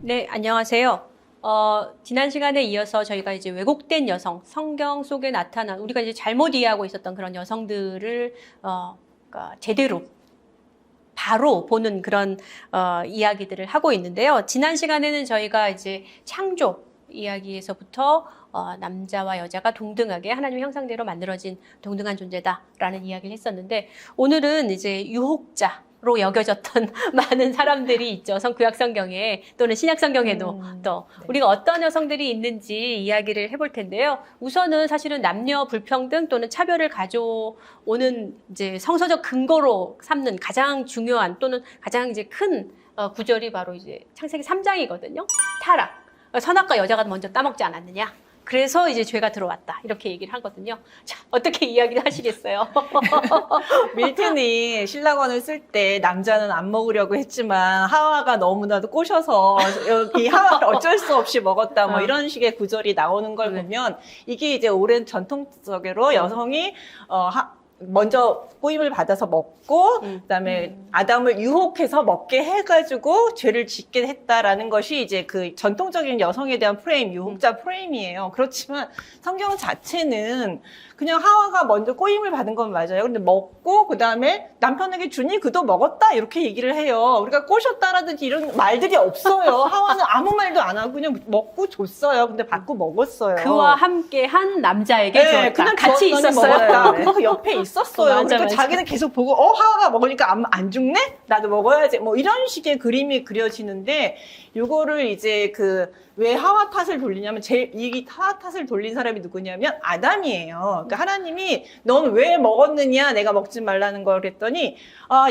네, 안녕하세요. 지난 시간에 이어서 저희가 이제 왜곡된 여성, 성경 속에 나타난 우리가 이제 잘못 이해하고 있었던 그런 여성들을 그러니까 제대로 바로 보는 그런 이야기들을 하고 있는데요. 지난 시간에는 저희가 이제 창조 이야기에서부터 남자와 여자가 동등하게 하나님의 형상대로 만들어진 동등한 존재다라는 이야기를 했었는데, 오늘은 이제 유혹자로 여겨졌던 많은 사람들이 있죠. 구약 성경에 또는 신약 성경에도 또 네. 우리가 어떤 여성들이 있는지 이야기를 해볼 텐데요. 우선은 사실은 남녀 불평등 또는 차별을 가져오는 이제 성서적 근거로 삼는 가장 중요한 또는 가장 이제 큰 구절이 바로 이제 창세기 3장이거든요. 타락. 선악과 여자가 먼저 따먹지 않았느냐. 그래서 이제 죄가 들어왔다. 이렇게 얘기를 하거든요. 자, 어떻게 이야기를 하시겠어요? 밀튼이 신라권을 쓸 때 남자는 안 먹으려고 했지만 하와가 너무나도 꼬셔서 이 하와를 어쩔 수 없이 먹었다. 뭐 이런 식의 구절이 나오는 걸 보면 이게 이제 오랜 전통적으로 여성이 먼저 꼬임을 받아서 먹고 그다음에 아담을 유혹해서 먹게 해가지고 죄를 짓게 했다라는 것이 이제 그 전통적인 여성에 대한 프레임, 유혹자 프레임이에요. 그렇지만 성경 자체는 그냥 하와가 먼저 꼬임을 받은 건 맞아요. 근데 먹고 그다음에 남편에게 주니 그도 먹었다 이렇게 얘기를 해요. 우리가 꼬셨다라든지 이런 말들이 없어요. 하와는 아무 말도 안 하고 그냥 먹고 줬어요. 근데 받고 먹었어요. 그와 함께 한 남자에게 네, 주었다. 그냥 같이 주었더니 있었어요. 먹었다. 그리고 그 옆에 있었어요. 맞아, 그러니까 맞아. 자기는 계속 보고 하와가 먹으니까 안 죽네? 나도 먹어야지. 뭐 이런 식의 그림이 그려지는데 요거를 이제 왜 하와 탓을 돌리냐면 이 하와 탓을 돌린 사람이 누구냐면 아담이에요. 그러니까 하나님이 넌 왜 먹었느냐? 내가 먹지 말라는 걸 그랬더니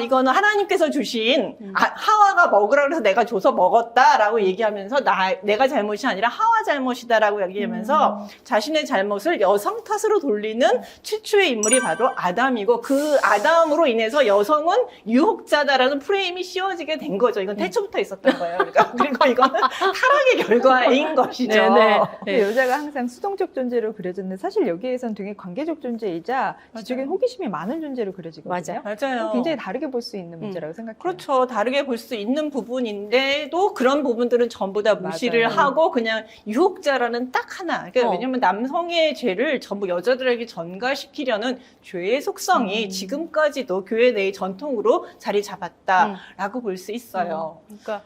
이거는 하나님께서 주신 하와가 먹으라 그래서 내가 줘서 먹었다라고 얘기하면서 내가 잘못이 아니라 하와 잘못이다라고 얘기하면서 자신의 잘못을 여성 탓으로 돌리는 최초의 인물이 바로 아담이고 그 아담으로 인해서 여성은 유혹자다라는 프레임이 씌워지게 된 거죠. 이건 태초부터 있었던 거예요. 그러니까 그리고 이거는 타락의 결과인 것이죠. 네네. 근데 여자가 항상 수동적 존재로 그려졌는데 사실 여기에선 되게 관계적 존재이자 지적인 호기심이 많은 존재로 그려지거든요. 맞아요. 굉장히 다르게 볼 수 있는 문제라고 생각해요. 그렇죠. 다르게 볼 수 있는 부분인데도 그런 부분들은 전부 다 무시를 맞아요. 하고 그냥 유혹자라는 딱 하나. 그러니까 왜냐면 남성의 죄를 전부 여자들에게 전가시키려는 죄의 속성이 지금까지도 교회 내의 전통으로 자리 잡았다라고 볼 수 있어요. 그러니까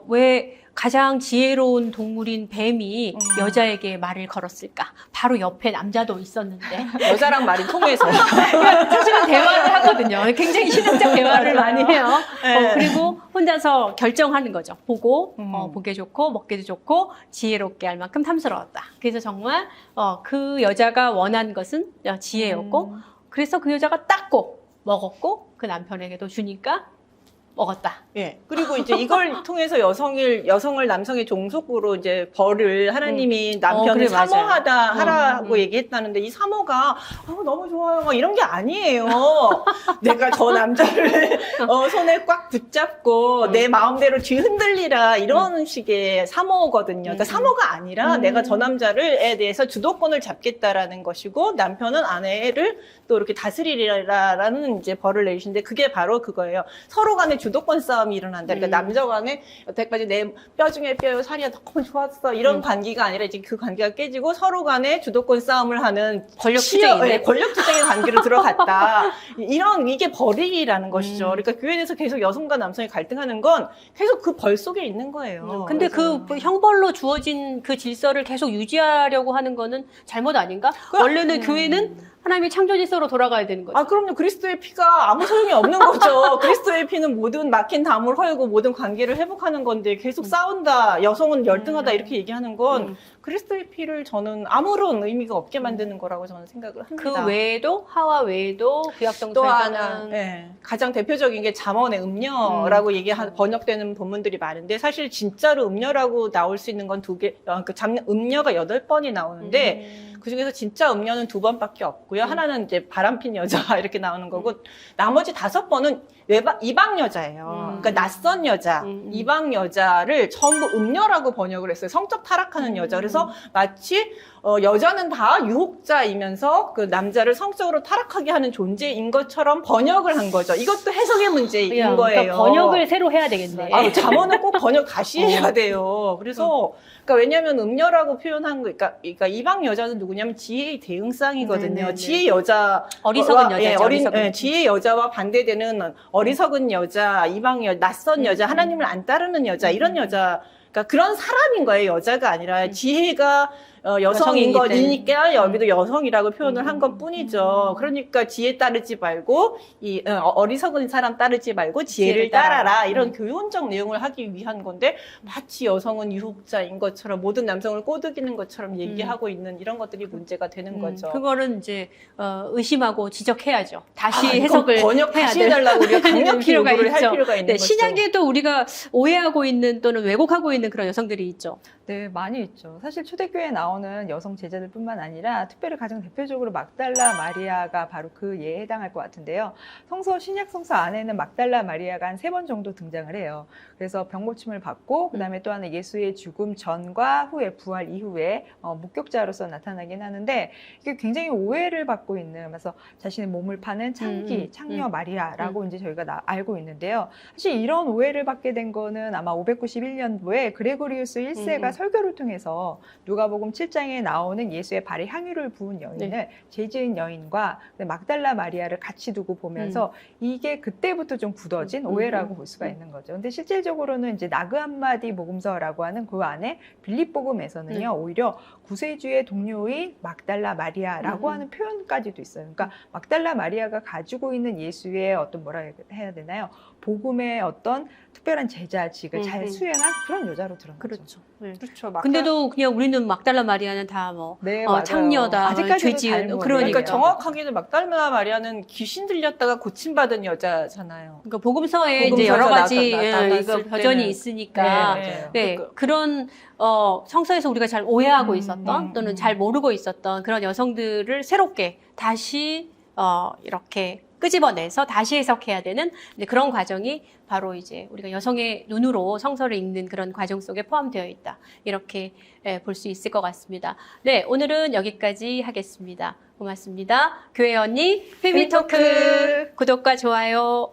왜 가장 지혜로운 동물인 뱀이 여자에게 말을 걸었을까? 바로 옆에 남자도 있었는데 여자랑 말이 통해서. 사실은 대화를 하거든요. 굉장히 신학적 대화를 많이 해요. 네. 그리고 혼자서 결정하는 거죠. 보고 보기 좋고 먹기도 좋고 지혜롭게 할 만큼 탐스러웠다. 그래서 정말 그 여자가 원한 것은 지혜였고 그래서 그 여자가 땄고 먹었고 그 남편에게도 주니까 먹었다. 예. 그리고 이제 이걸 통해서 여성을 남성의 종속으로 이제 벌을 하나님이 남편을 그래, 맞아요. 하라고 얘기했다는데 이 사모가 너무 좋아요. 막 이런 게 아니에요. 내가 저 남자를 손에 꽉 붙잡고 내 마음대로 뒤흔들리라 이런 식의 사모거든요. 그러니까 사모가 아니라 내가 저 남자를에 대해서 주도권을 잡겠다라는 것이고 남편은 아내를 또 이렇게 다스리라라는 이제 벌을 내주시는데 그게 바로 그거예요. 서로 간에 주도권 싸움이 일어난다. 그러니까 남자 간에 여태까지 내 뼈 중에 뼈요 살이야 너무 좋았어. 이런 관계가 아니라 이제 그 관계가 깨지고 서로 간에 주도권 싸움을 하는 권력투쟁이네. 권력투쟁의 관계로 들어갔다. 이게 벌이라는 것이죠. 그러니까 교회 내에서 계속 여성과 남성이 갈등하는 건 계속 그 벌 속에 있는 거예요. 근데 그 형벌로 주어진 그 질서를 계속 유지하려고 하는 거는 잘못 아닌가? 원래는 교회는 하나님의 창조 질서로 돌아가야 되는 거죠. 그럼요. 그리스도의 피가 아무 소용이 없는 거죠. 그리스도의 피는 모든 막힌 담을 헐고 모든 관계를 회복하는 건데 계속 싸운다. 여성은 열등하다. 이렇게 얘기하는 건 그리스도의 피를 저는 아무런 의미가 없게 만드는 거라고 저는 생각을 합니다. 그 외에도 하와 외에도 또 구약성서에서는 하나, 가장 대표적인 게 잠언의 음녀라고 번역되는 본문들이 많은데 사실 진짜로 음녀라고 나올 수 있는 건 두 개, 음녀가 8번이 나오는데 그 중에서 진짜 음녀는 2번밖에 없고요. 하나는 이제 바람핀 여자 이렇게 나오는 거고 나머지 5번은 이방 여자예요. 그러니까 낯선 여자, 이방 여자를 전부 음녀라고 번역을 했어요. 성적 타락하는 여자. 그래서 마치 여자는 다 유혹자이면서 그 남자를 성적으로 타락하게 하는 존재인 것처럼 번역을 한 거죠. 이것도 해석의 문제인 거예요. 그러니까 번역을 새로 해야 되겠네. 잠언은 꼭 번역 다시 해야 돼요. 그래서 그러니까 왜냐하면 음녀라고 표현한 거, 그러니까 이방 여자는 누구냐면 지혜의 대응상이거든요. 네네네. 지혜 여자, 어리석은 여자죠. 어리석은. 지혜 여자와 반대되는 어리석은 여자, 이방 여자, 낯선 여자, 하나님을 안 따르는 여자 이런 여자. 그러니까 그런 사람인 거예요. 여자가 아니라 지혜가 여성인 거니까 여기도 여성이라고 표현을 한 것 뿐이죠. 그러니까 지혜 따르지 말고 어리석은 사람 따르지 말고 지혜를 따라라. 이런 교훈적 내용을 하기 위한 건데 마치 여성은 유혹자인 것처럼 모든 남성을 꼬드기는 것처럼 얘기하고 있는 이런 것들이 문제가 되는 거죠. 그거는 이제 의심하고 지적해야죠. 다시 해석을 번역 다시 해야 해달라고 우리가 강력히 필요가 요구를 할 있죠. 필요가 있는 네, 거죠. 신약에도 우리가 오해하고 있는 또는 왜곡하고 있는 그런 여성들이 있죠. 네, 많이 있죠. 사실 초대교회에 나오는 여성 제자들뿐만 아니라 특별히 가장 대표적으로 막달라 마리아가 바로 그 예에 해당할 것 같은데요. 신약 성서 안에는 막달라 마리아가 한 3번 정도 등장을 해요. 그래서 병고침을 받고 그다음에 또 하나 예수의 죽음 전과 후에 부활 이후에 목격자로서 나타나긴 하는데 이게 굉장히 오해를 받고 있는, 그래서 자신의 몸을 파는 창녀 마리아라고 이제 저희가 알고 있는데요. 사실 이런 오해를 받게 된 거는 아마 591년도에 그레고리우스 1세가 설교를 통해서 누가복음 7장에 나오는 예수의 발에 향유를 부은 여인을 죄 지은 여인과 막달라 마리아를 같이 두고 보면서 이게 그때부터 좀 굳어진 오해라고 볼 수가 있는 거죠. 근데 실질적으로는 이제 나그 한마디 복음서라고 하는 그 안에 빌립복음에서는요, 오히려 구세주의 동료인 막달라 마리아라고 하는 표현까지도 있어요. 그러니까 막달라 마리아가 가지고 있는 예수의 어떤 뭐라 해야 되나요? 복음의 어떤 특별한 제자직을 잘 수행한 그런 여자로 드러나죠. 그렇죠. 네. 그렇죠. 근데도 그냥 우리는 막달라 마리아는 다 뭐 네, 맞아요. 창녀다, 아직까지도 죄 지은 잘 그러니까. 그러니까 정확하게는 막달라 마리아는 귀신 들렸다가 고침받은 여자잖아요. 그러니까 복음서에 이제 복음서에서 여러 가지 나타났을 이거 버전이 때는. 있으니까 맞아요. 네, 그런 성서에서 우리가 잘 오해하고 있었던 또는 잘 모르고 있었던 그런 여성들을 새롭게 다시 이렇게 끄집어내서 다시 해석해야 되는 이제 그런 과정이 바로 이제 우리가 여성의 눈으로 성서를 읽는 그런 과정 속에 포함되어 있다. 이렇게 볼 수 있을 것 같습니다. 네, 오늘은 여기까지 하겠습니다. 고맙습니다. 교회 언니 페미토크 구독과 좋아요